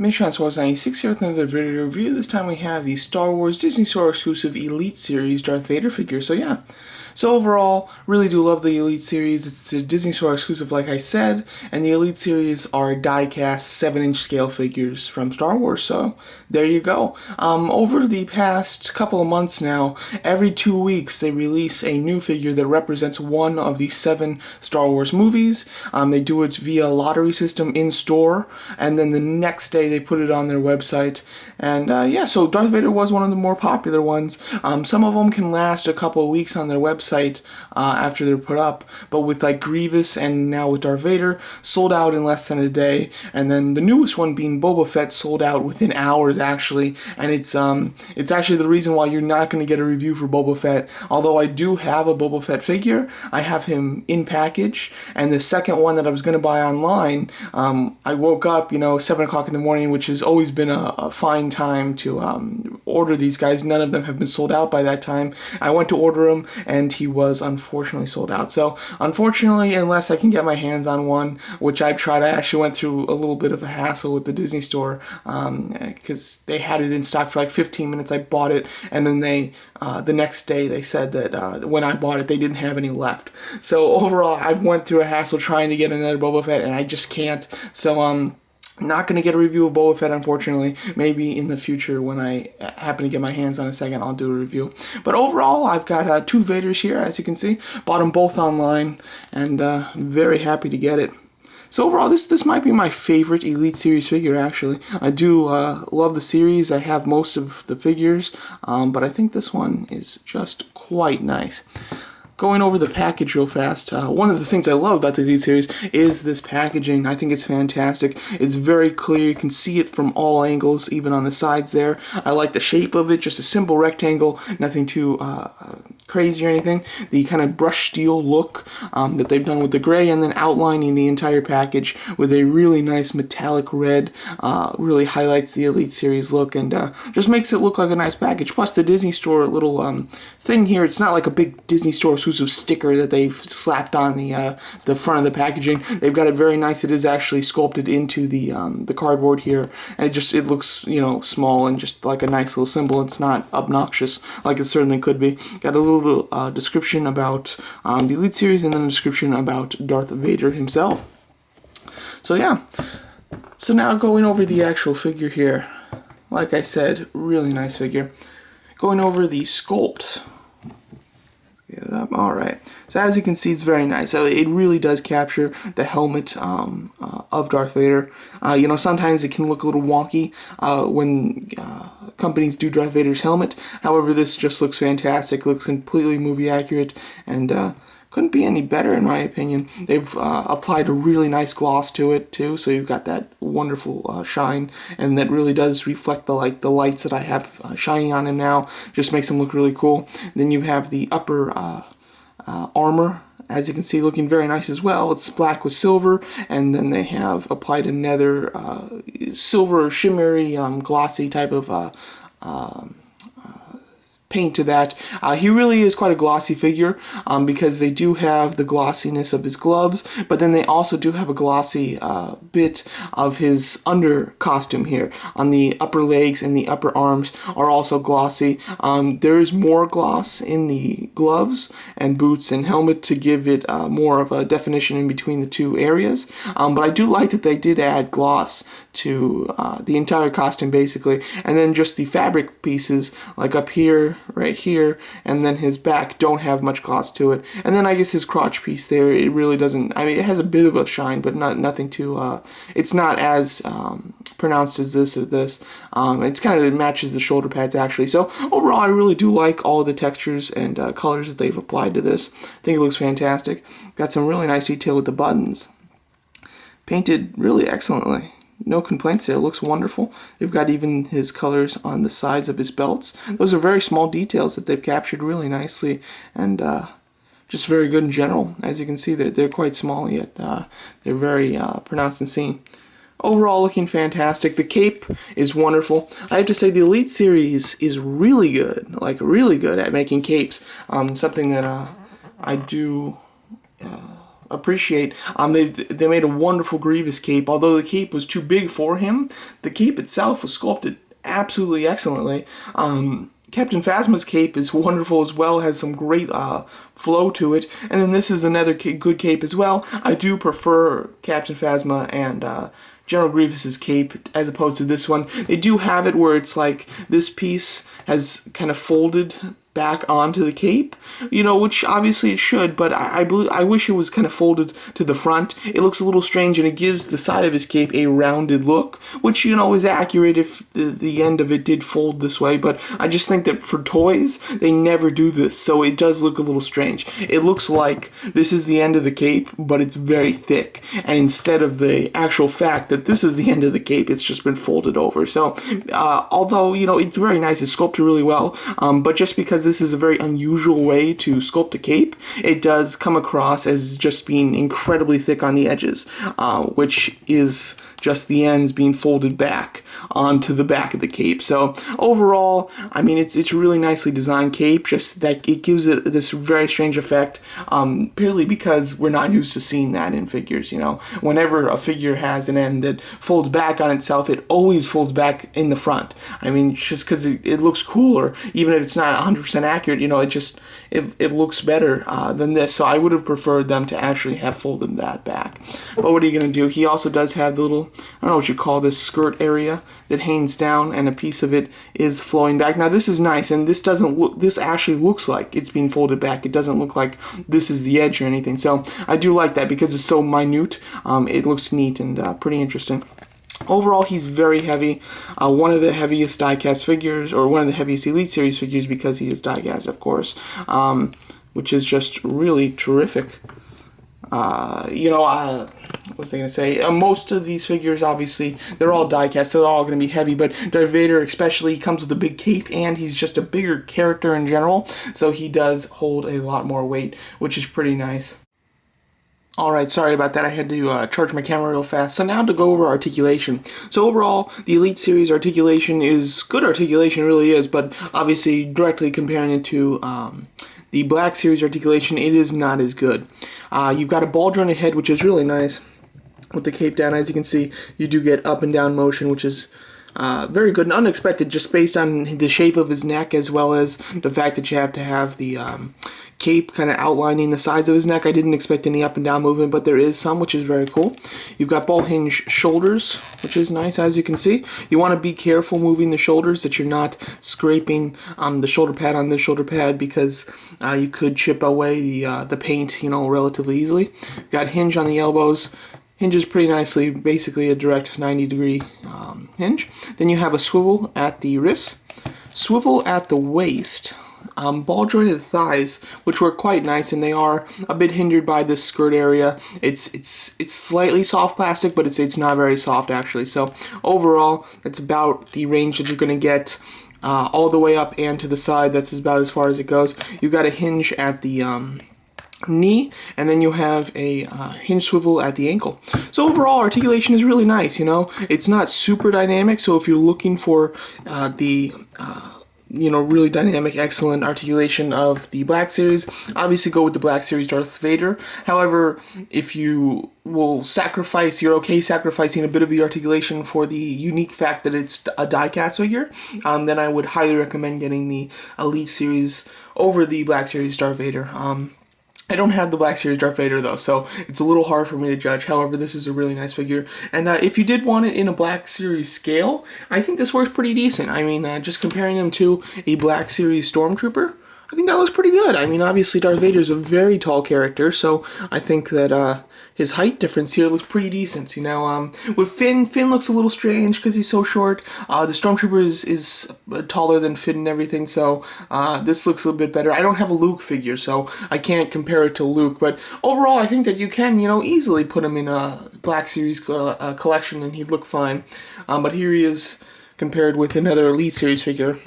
MissionSwars96 here with another video review. This time we have the Star Wars Disney Store exclusive Elite Series Darth Vader figure. So overall, really do love the Elite Series. It's a Disney Store exclusive, like I said, and the Elite Series are die-cast 7-inch scale figures from Star Wars, so there you go. Over the past couple of months now, every 2 weeks they release a new figure that represents one of the 7 Star Wars movies. They do it via lottery system in-store, and then the next day they put it on their website. And yeah, so Darth Vader was one of the more popular ones. Some of them can last a couple of weeks on their website after they're put up, but with like Grievous and now with Darth Vader, sold out in less than a day. And then the newest one being Boba Fett sold out within hours actually, and it's actually the reason why you're not going to get a review for Boba Fett. Although I do have a Boba Fett figure, I have him in package, and the second one that I was going to buy online, I woke up, 7 o'clock in the morning, which has always been a fine time to order these guys. None of them have been sold out by that time. I went to order them, and he was unfortunately sold out. So unfortunately, unless I can get my hands on one, which I've tried, I actually went through a little bit of a hassle with the Disney Store because they had it in stock for like 15 minutes. I bought it, and then the next day they said that when I bought it, they didn't have any left. So overall, I went through a hassle trying to get another Boba Fett, and I just can't. So not going to get a review of Boba Fett, unfortunately. Maybe in the future when I happen to get my hands on a second, I'll do a review. But overall, I've got 2 Vaders here, as you can see. Bought them both online, and very happy to get it. So overall, this might be my favorite Elite Series figure, actually. I do love the series. I have most of the figures, but I think this one is just quite nice. Going over the package real fast, one of the things I love about the Elite Series is this packaging. I think it's fantastic. It's very clear. You can see it from all angles, even on the sides there. I like the shape of it, just a simple rectangle, nothing too crazy or anything. The kind of brushed steel look that they've done with the gray, and then outlining the entire package with a really nice metallic red really highlights the Elite Series look, and just makes it look like a nice package. Plus the Disney Store little thing here, it's not like a big Disney Store exclusive sticker that they've slapped on the front of the packaging. They've got it very nice. It is actually sculpted into the cardboard here, and it looks small and just like a nice little symbol. It's not obnoxious like it certainly could be. Got a little description about the Elite Series, and then a description about Darth Vader himself. So yeah, so now going over the actual figure here, like I said, really nice figure. Going over the sculpt. Get it up. All right. So as you can see, it's very nice. So it really does capture the helmet of Darth Vader. Sometimes it can look a little wonky when companies do Darth Vader's helmet. However, this just looks fantastic. It looks completely movie accurate, and couldn't be any better in my opinion. They've applied a really nice gloss to it too, so you've got that wonderful shine, and that really does reflect the lights that I have shining on him now. Just makes him look really cool. Then you have the upper armor, as you can see, looking very nice as well. It's black with silver, and then they have applied another silver shimmery glossy type of paint to that. He really is quite a glossy figure because they do have the glossiness of his gloves, but then they also do have a glossy bit of his under costume here. On the upper legs and the upper arms are also glossy. There is more gloss in the gloves and boots and helmet to give it more of a definition in between the two areas, but I do like that they did add gloss to the entire costume basically, and then just the fabric pieces like up here, right here, and then his back don't have much gloss to it. And then I guess his crotch piece there, it really doesn't, I mean, it has a bit of a shine, but nothing too, it's not as pronounced as this or this. It's kind of, it matches the shoulder pads actually. So overall, I really do like all the textures and colors that they've applied to this. I think it looks fantastic. Got some really nice detail with the buttons. Painted really excellently. No complaints there. It looks wonderful. They've got even his colors on the sides of his belts. Those are very small details that they've captured really nicely, and just very good in general. As you can see, they're quite small, yet they're very pronounced and seen. Overall, looking fantastic. The cape is wonderful. I have to say, the Elite Series is really good, like really good at making capes. Something that I do appreciate. They made a wonderful Grievous cape. Although the cape was too big for him, the cape itself was sculpted absolutely excellently. Captain Phasma's cape is wonderful as well, has some great flow to it, and then this is another good cape as well. I do prefer Captain Phasma and General Grievous's cape as opposed to this one. They do have it where it's like this piece has kind of folded back onto the cape, you know, which obviously it should, but I wish it was kind of folded to the front. It looks a little strange, and it gives the side of his cape a rounded look, which, you know, is accurate if the end of it did fold this way, but I just think that for toys, they never do this, so it does look a little strange. It looks like this is the end of the cape, but it's very thick, and instead of the actual fact that this is the end of the cape, it's just been folded over. So, although, you know, it's very nice, it's sculpted really well, but just because this is a very unusual way to sculpt a cape, it does come across as just being incredibly thick on the edges, which is just the ends being folded back onto the back of the cape. So overall, I mean, it's a really nicely designed cape, just that it gives it this very strange effect, purely because we're not used to seeing that in figures, you know. Whenever a figure has an end that folds back on itself, it always folds back in the front. I mean, just because it looks cooler, even if it's not 100% accurate, you know, it looks better than this. So I would have preferred them to actually have folded that back. But what are you going to do? He also does have the little, I don't know what you call this, skirt area that hangs down, and a piece of it is flowing back. Now this is nice, and this doesn't look, this actually looks like it's being folded back. It doesn't look like this is the edge or anything. So I do like that because it's so minute. It looks neat and pretty interesting. Overall, he's very heavy. One of the heaviest die-cast figures, or one of the heaviest Elite Series figures, because he is die-cast, of course, which is just really terrific. You know, what was I going to say? Most of these figures, obviously, they're all die-cast, so they're all going to be heavy, but Darth Vader especially comes with a big cape, and he's just a bigger character in general, so he does hold a lot more weight, which is pretty nice. Alright, sorry about that, I had to charge my camera real fast. So now to go over articulation. So overall, the Elite Series articulation is good articulation, it really is, but obviously directly comparing it to the Black Series articulation, it is not as good. You've got a ball jointed head, which is really nice with the cape down. As you can see, you do get up and down motion, which is very good and unexpected, just based on the shape of his neck, as well as the fact that you have to have the cape kind of outlining the sides of his neck. I didn't expect any up and down movement, but there is some, which is very cool. You've got ball hinge shoulders, which is nice, as you can see. You want to be careful moving the shoulders, that you're not scraping the shoulder pad on the shoulder pad, because you could chip away the paint, you know, relatively easily. You've got hinge on the elbows. Hinges pretty nicely, basically a direct 90-degree hinge. Then you have a swivel at the wrist, swivel at the waist, ball jointed thighs, which were quite nice, and they are a bit hindered by this skirt area. It's slightly soft plastic, but it's not very soft actually. So overall, that's about the range that you're going to get. All the way up and to the side, that's about as far as it goes. You've got a hinge at the knee, and then you have a hinge swivel at the ankle. So overall, articulation is really nice, you know. It's not super dynamic, so if you're looking for you know, really dynamic, excellent articulation of the Black Series, obviously go with the Black Series Darth Vader. However, if you will sacrifice, you're okay sacrificing a bit of the articulation for the unique fact that it's a die-cast figure, then I would highly recommend getting the Elite Series over the Black Series Darth Vader. I don't have the Black Series Darth Vader though, so it's a little hard for me to judge. However, this is a really nice figure, and if you did want it in a Black Series scale, I think this works pretty decent. I mean, just comparing him to a Black Series Stormtrooper, I think that looks pretty good. I mean, obviously Darth Vader is a very tall character, so I think that his height difference here looks pretty decent. You know, with Finn looks a little strange because he's so short. The Stormtrooper is taller than Finn and everything, so this looks a little bit better. I don't have a Luke figure, so I can't compare it to Luke, but overall I think that you can, you know, easily put him in a Black Series collection and he'd look fine. But here he is compared with another Elite Series figure,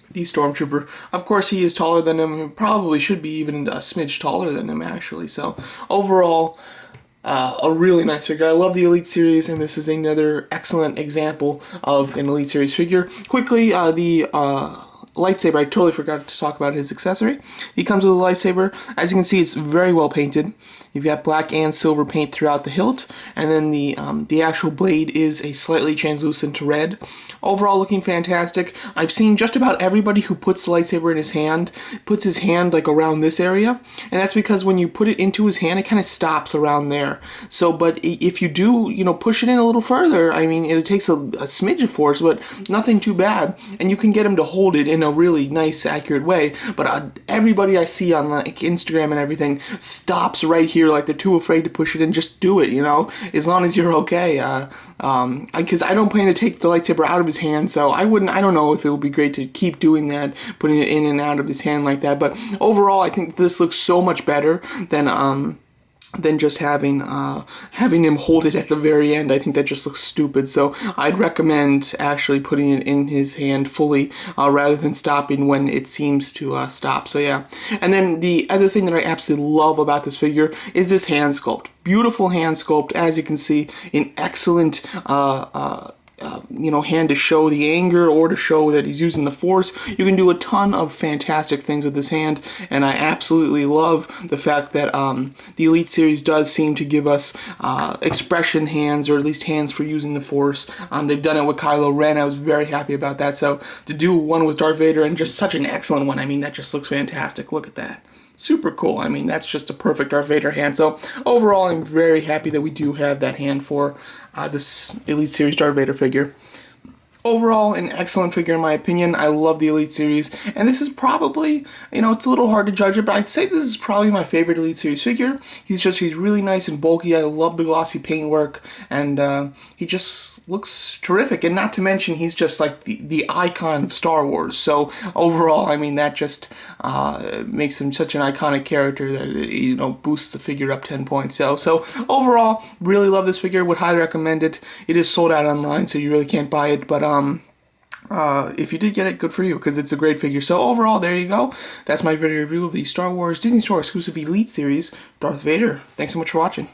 the Stormtrooper. Of course, he is taller than him. He probably should be even a smidge taller than him, actually. So, overall, a really nice figure. I love the Elite Series, and this is another excellent example of an Elite Series figure. Quickly, the lightsaber. I totally forgot to talk about his accessory. He comes with a lightsaber. As you can see, it's very well painted. You've got black and silver paint throughout the hilt, and then the actual blade is a slightly translucent red. Overall, looking fantastic. I've seen just about everybody who puts the lightsaber in his hand puts his hand like around this area, and that's because when you put it into his hand, it kind of stops around there. So, but if you do, push it in a little further, I mean, it takes a smidge of force, but nothing too bad, and you can get him to hold it in a really nice, accurate way. But everybody I see on like Instagram and everything stops right here, like they're too afraid to push it in. Just do it, as long as you're okay. Because I don't plan to take the lightsaber out of his hand, so I don't know if it would be great to keep doing that, putting it in and out of his hand like that. But overall, I think this looks so much better than just having him hold it at the very end. I think that just looks stupid. So I'd recommend actually putting it in his hand fully rather than stopping when it seems to stop. So yeah. And then the other thing that I absolutely love about this figure is this hand sculpt. Beautiful hand sculpt, as you can see, an excellent hand to show the anger or to show that he's using the force. You can do a ton of fantastic things with this hand, and I absolutely love the fact that the Elite series does seem to give us expression hands, or at least hands for using the force. They've done it with Kylo Ren. I was very happy about that. So to do one with Darth Vader, and just such an excellent one, I mean, that just looks fantastic. Look at that. Super cool. I mean, that's just a perfect Darth Vader hand. So overall, I'm very happy that we do have that hand for this Elite Series Darth Vader figure. Overall, an excellent figure in my opinion. I love the Elite Series, and this is probably, it's a little hard to judge it, but I'd say this is probably my favorite Elite Series figure. He's really nice and bulky. I love the glossy paintwork, and he just looks terrific. And not to mention, he's just like the icon of Star Wars. So overall, I mean, that just makes him such an iconic character that boosts the figure up 10 points. So overall, really love this figure. Would highly recommend it. It is sold out online, so you really can't buy it, but if you did get it, good for you, because it's a great figure. So overall, there you go. That's my video review of the Star Wars Disney Store exclusive Elite Series Darth Vader. Thanks so much for watching.